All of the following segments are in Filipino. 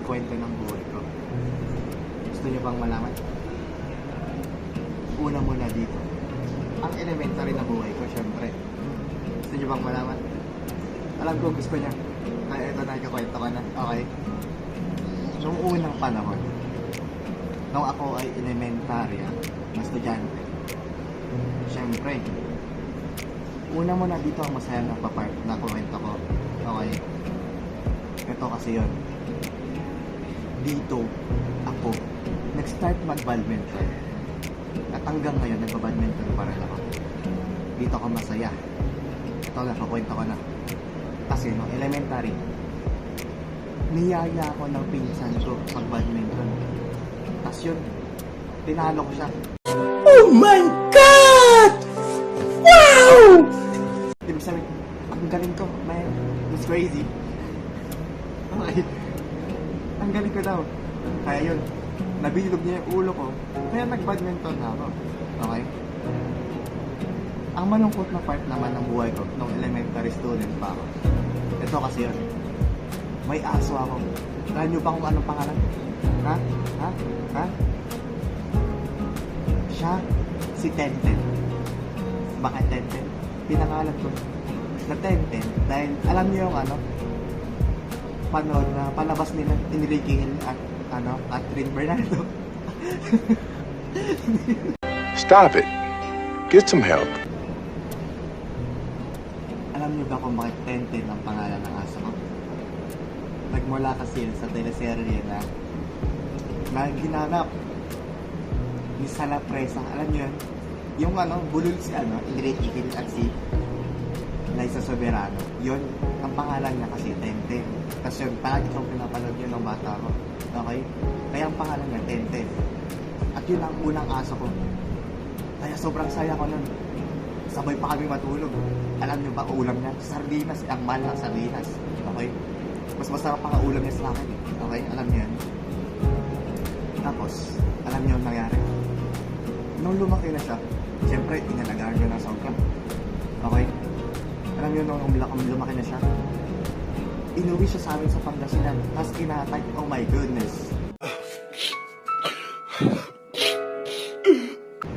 kwento ng buhay ko. Gusto niyo bang malaman? Una muna dito. Ang elementary na buhay ko, syempre. Gusto niyo bang malaman? Alam ko gusto niya. Kaya ito na, ikakwento ko na. Okay? Noong unang panahon, nung ako ay elementary na estudyante, syempre, una muna dito ang masaya na papart na kwento ko. Okay? Ito kasi yun. Dito, ako, nag-start mag-badminton. At hanggang ngayon, nag-badminton pa rin ako. Dito ako masaya. Ito na, kakwento ko na. Kasi nung elementary, niyaya ako ng pinsan ko mag-badminton. Tapos yun, tinalo ko siya. Oh my God! Wow! Ibig sabihin, ang galing ko, man. It's crazy. Okay. Ang galing ko daw. Kaya yun, nabilog niya yung ulo ko, kaya nag-badminton na ako. Okay? Ang malungkot na part naman ng buhay ko nung elementary student pa ako. Ito kasi yun. May aso ako. Alam niyo ba kung anong pangalan? Ha? Ha? Ha? Siya, si Tenten. Bakit Tenten? Pinangalan ko na Tenten dahil alam niyo yung panood na palabas nila Enrique Hill at Catherine Bernardo. Stop it. Get some help. Alam niyo ba kung bakit Tenten ang pangalan ng aso ko? Nagmula kasi yun sa teleserye na ginanap ni Sala Presa. Alam niyo yun? Yung bulol si Enrique Hill at si Liza Soberano. Yun, ang pangalan niya kasi Tenten. Kasi yun, palagi kong pinapanood yun ng bata ko. Okay? Kaya ang pangalan niya Tenten. At yun ang unang aso ko. Kaya sobrang saya ko nun. Sabay pa kami matulog. Alam niyo ba, ulam niya? Sardinas. Ang mahal ng sardinas. Okay? Mas masarap pa ang ulam niya sa akin. Okay? Alam niyo yan. Tapos, alam niyo ang nangyari. Nung lumaki na siya, siyempre, inalagaan niyo na sobra. Okay? Alam niyo nung lumaki na siya, inuwi siya sa amin sa Pangasinan. Tapos kinatay, oh my goodness.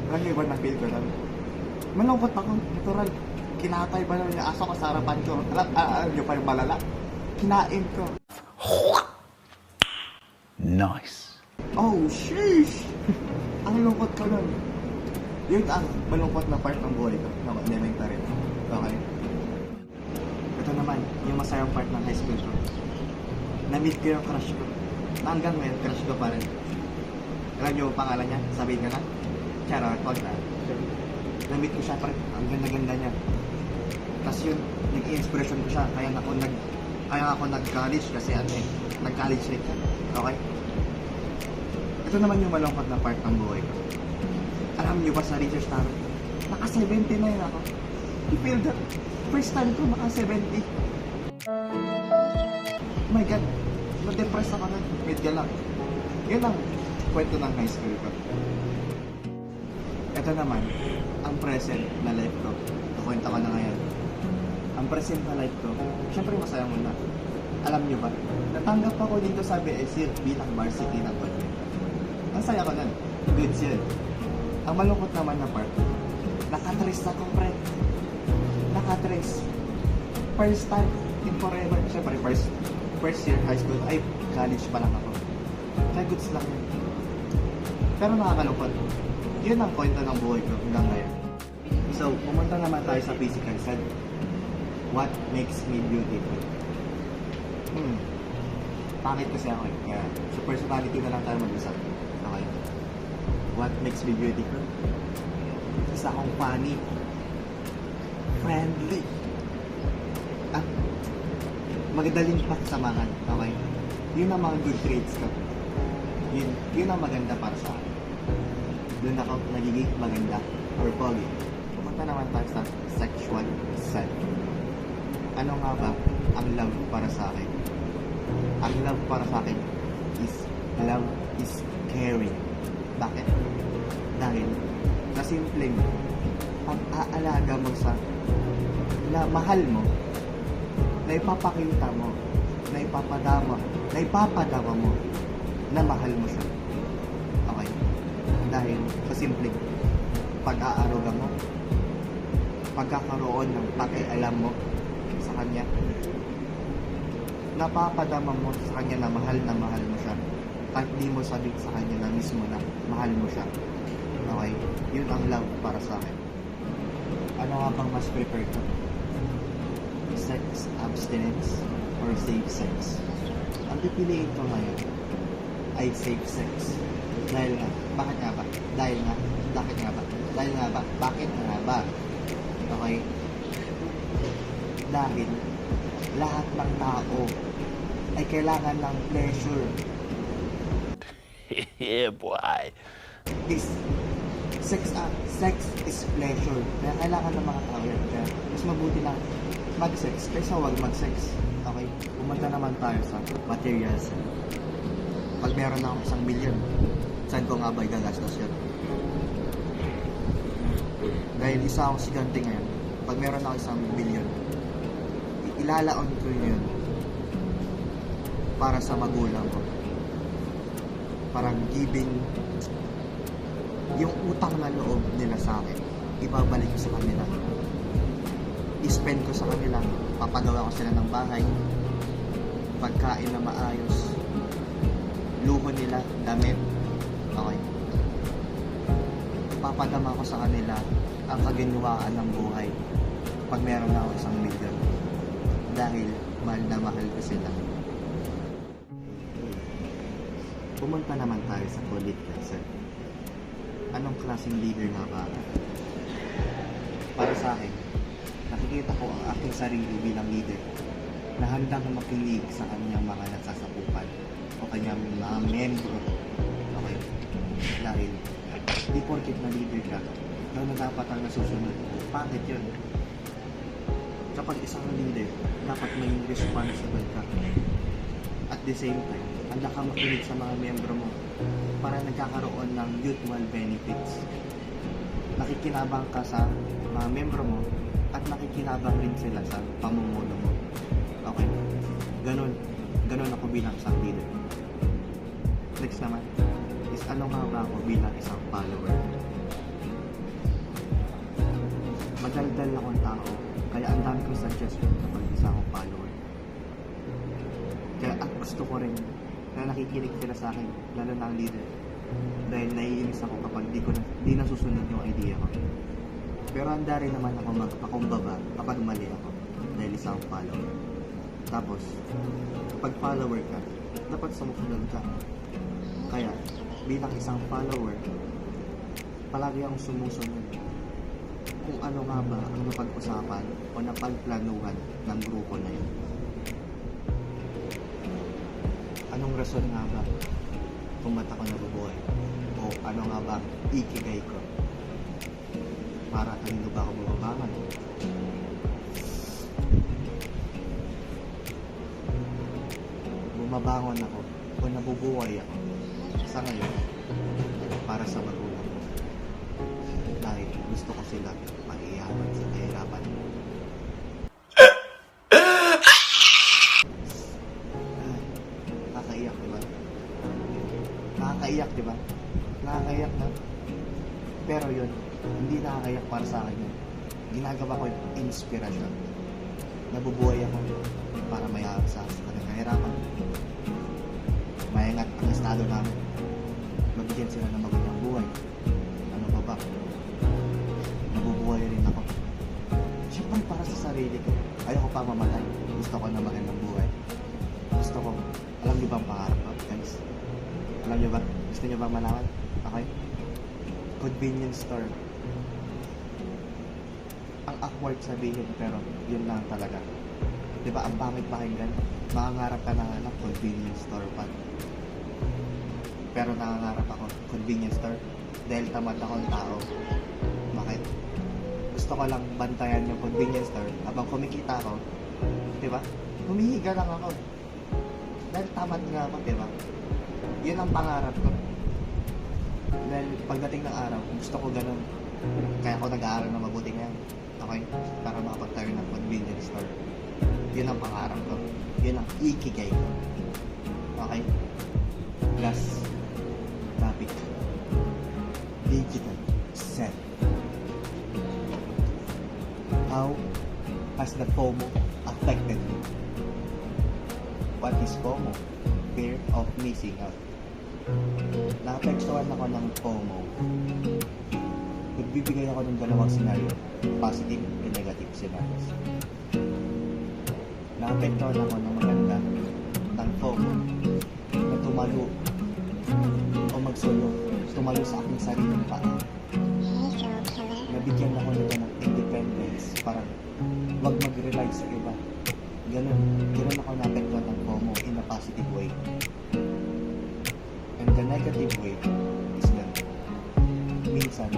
Alam niyo ba, na-feel ko lang? Malungkot ako, natural. Kinatay ba naman yung aso ko sa harapan ko? Alam niyo pa yung malala? Kinain ko. Nice. Oh, sheesh! Ang lungkot ko nun. Yun ang malungkot na part ng buhay ko. Elementary. Okay? Ito naman, yung masayang part ng high school ko. Na-meet ko yung crush ko. Na hanggang ngayon, crush ko pa rin. Alam niyo yung pangalan niya? Sabihin ko na? Charot, wag na. Na-meet ko siya pa rin. Ang ganda-ganda niya. Tapos yun, nag-inspiration ko siya. Kaya ako nag-college kasi nag-college rin siya. Okay? Ito naman yung malungkot na part ng buhay ko. Alam niyo ba sa research namin, naka-70 na yun ako. I feel that first time ko maka-70. Oh my God, na-depress ako na. Wait ka lang. Yun ang kwento ng high school ko. Ito naman, ang present na life ko. Kukwento ko na ngayon. Ang present na life ko, syempre masaya muna. Alam niyo ba, natanggap ako dito sa BSC bilang varsity ng badminton. Ang saya ko nun. Goods yun. Ang malungkot naman na part, nakatrace ako, pre. Nakatrace. First time in forever. Siyempre, first year high school, ay, college pa lang ako. Kaya goods lang yun. Pero nakakalungkot. Yun ang kwento ng buhay ko hanggang ngayon. So, pumunta naman tayo sa physical side. What makes me beautiful? Pangit kasi ako eh. Kaya sa personality na lang tayo mag-usap. Okay? What makes me beautiful? Isa akong funny, friendly, at magdaling pagsamahan. Okay? Yun ang mga good traits ko. Yun ang maganda para sa akin. Doon ako nagiging maganda or pogi. Pumunta naman tayo sa sexual side. Ano nga ba ang love para sa akin? Ang love para sa akin is love is caring. Bakit? Dahil na simpleng pag-aalaga mo sa na mahal mo, na ipapakita mo na ipapadama mo na mahal mo siya. Okay? Dahil sa simpleng pag-aaruga mo, pagkakaroon ng pakialam mo sa kanya, napapadama mo sa kanya na mahal mo siya. Kahit di mo sabihin sa kanya na mismo na mahal mo siya. Okay? Yun ang love para sa akin. Ano nga bang mas prefer ko? Sex abstinence or safe sex? Ang pipiliin ko ngayon ay safe sex. Dahil nga, bakit nga ba? Dahil nga, bakit nga ba? Okay? Dahil lahat ng tao ay kailangan ng pleasure. Yeah, boy. Sex is pleasure. Kaya kailangan ng mga tao yan. Kaya mas mabuti na mag-sex kaysa wag mag-sex. Okay? Pumunta naman tayo sa materials. Pag meron na akong 1 million, saan ko nga ba igagastos yun? Dahil isa akong sigante ngayon, pag meron ako 1 billion, ilalaon ko yun para sa magulang ko. Parang giving yung utang na loob nila sa akin, ibabalik ko sa kanila. I-spend ko sa kanila, papagawa ko sila ng bahay, pagkain na maayos, luho nila, damit. Okay? Papadama ko sa kanila ang kaginwaan ng buhay pag meron na ako 1 million. Dahil mahal na mahal ko sila. Pumunta naman tayo sa political side. Anong klaseng leader nga ba? Para sa akin, nakikita ko ang aking sarili bilang leader na handang makinig sa kanyang mga nagsasakupan o kanyang mga membro. Okay? Dahil di porket na leader ka, na dapat ang nasusunod. Bakit yun? Kapag isang leader, dapat may responsible ka. At the same time, handa ka makinig sa mga miyembro mo para nagkakaroon ng mutual benefits. Nakikinabang ka sa mga miyembro mo at nakikinabang rin sila sa pamumuno mo. Okay? Ganon ako bilang isang leader. Next naman is ano nga ba ako bilang isang follower? Madaldal akong tao, kaya ang dami kong suggestion kapag isa akong follower. Kaya at gusto ko rin na nakikinig sila sa akin, lalo na ang leader. Dahil naiinis ako kapag di nasusunod yung idea ko. Pero handa rin naman ako magpakumbaba kapag mali ako dahil isang follower. Tapos, kapag follower ka, dapat sumusunod ka. Kaya, bilang isang follower, palagi akong sumusunod kung ano nga ba ang napag-usapan o napagplanuhan ng grupo na yun. Anong rason nga ba kung ba't ako nabubuhay? O ano nga ba ikigay ko? Para kanino ba ako bumabangon? Bumabangon ako o nabubuhay ako sa ngayon para sa magulang ko. Dahil gusto ko sila maiyaman sa kahirapan. Nakakaiyak, diba? Nakakaiyak, diba? Nakakaiyak na. Pero yun, hindi nakakaiyak para sa akin yun. Ginagawa ko yung inspirasyon. Nabubuhay ako para mayaman sa kanilang kahirapan. Mayangat ang estado namin. Mabigyan sila ng magandang buhay. Ano pa ba? Nabubuhay rin ako. Siyempre para sa sarili ko. Ayoko pa mamatay. Gusto ko na magandang buhay. Gusto ko, alam niyo ba ang pangarap ko, guys? Alam niyo ba? Gusto niyo ba malaman? Okay? Convenience store. Ang awkward sabihin, pero yun lang talaga. Diba, ang pangit pakinggan, makangarap ka na nga ng convenience store pa. Pero nangangarap ako, convenience store, dahil tamad akong tao. Bakit? Gusto ko lang bantayan yung convenience store habang kumikita ako. Diba? Humihiga lang ako. Dahil tamad nga ako, diba? Yun ang pangarap ko. Dahil pagdating ng araw, gusto ko ganun. Kaya ako nag-aaral na mabuti ngayon. Okay? Para makapagtayo ng convenience store. Yun ang pangarap ko. Yun ang ikigay ko. Okay? Last topic. Digital self. How has the FOMO affected you? What is FOMO? Fear of missing out. Naapektuhan ako ng FOMO. Nagbibigay ako ng dalawang scenario. Positive and negative scenarios. Naapektuhan ako ng maganda ng FOMO na tumalo o magsolo. Tumayo sa aking sariling paa. Nabigyan ako nito ng independence. Parang wag mag-rely sa iba. Ganun ako naapektuhan ng FOMO in a positive way. And the negative way is that minsan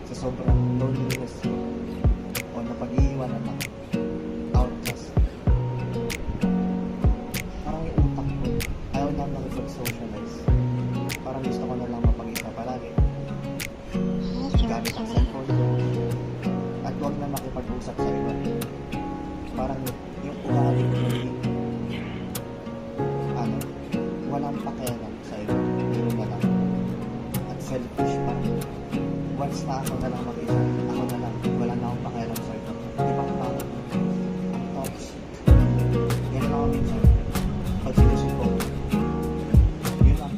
sa sobrang loneliness ko o napag-iiwanan ako outcast, parang yung utak ko ayaw na lang mag-socialize. Parang gusto ko na lang mapag-isa palagi gamit ang cellphone ko at huwag na makipag-usap sa iba. Parang yung ugali ko naging walang pakialam sa iba, gano'n na lang. At selfish pa. Once na ako na lang mag-isa, ako na lang, wala na akong pakialam sa iba. Ibang tao, ang toxic. Ganun ako minsan. Pag sinusuko, yun lang.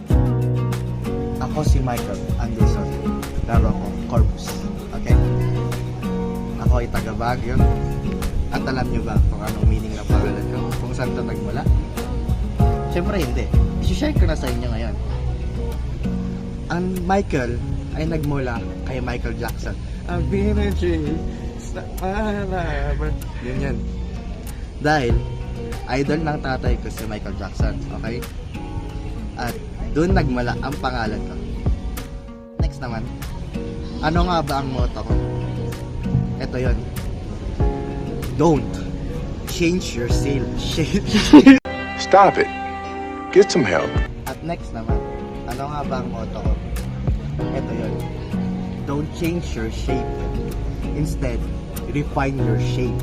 Ako si Michael Anderson. Laro ako, Corpus. Okay? Ako ay taga Baguio. At alam nyo ba kung anong meaning ng pangalan ko? Kung saan ito nagmula? Siyempre hindi. I-share ko na sa inyo ngayon. Ang Michael ay nagmula kay Michael Jackson. I've been a dream sa malaman. Yun yan. Dahil, idol ng tatay ko si Michael Jackson. Okay? At doon nagmula ang pangalan ko. Next naman, ano nga ba ang motto ko? Ito yun. Don't change your sail. Stop it. Get some help. At next naman, ano nga ba ang motto ko? Ito yun. Don't change your shape. Instead, refine your shape.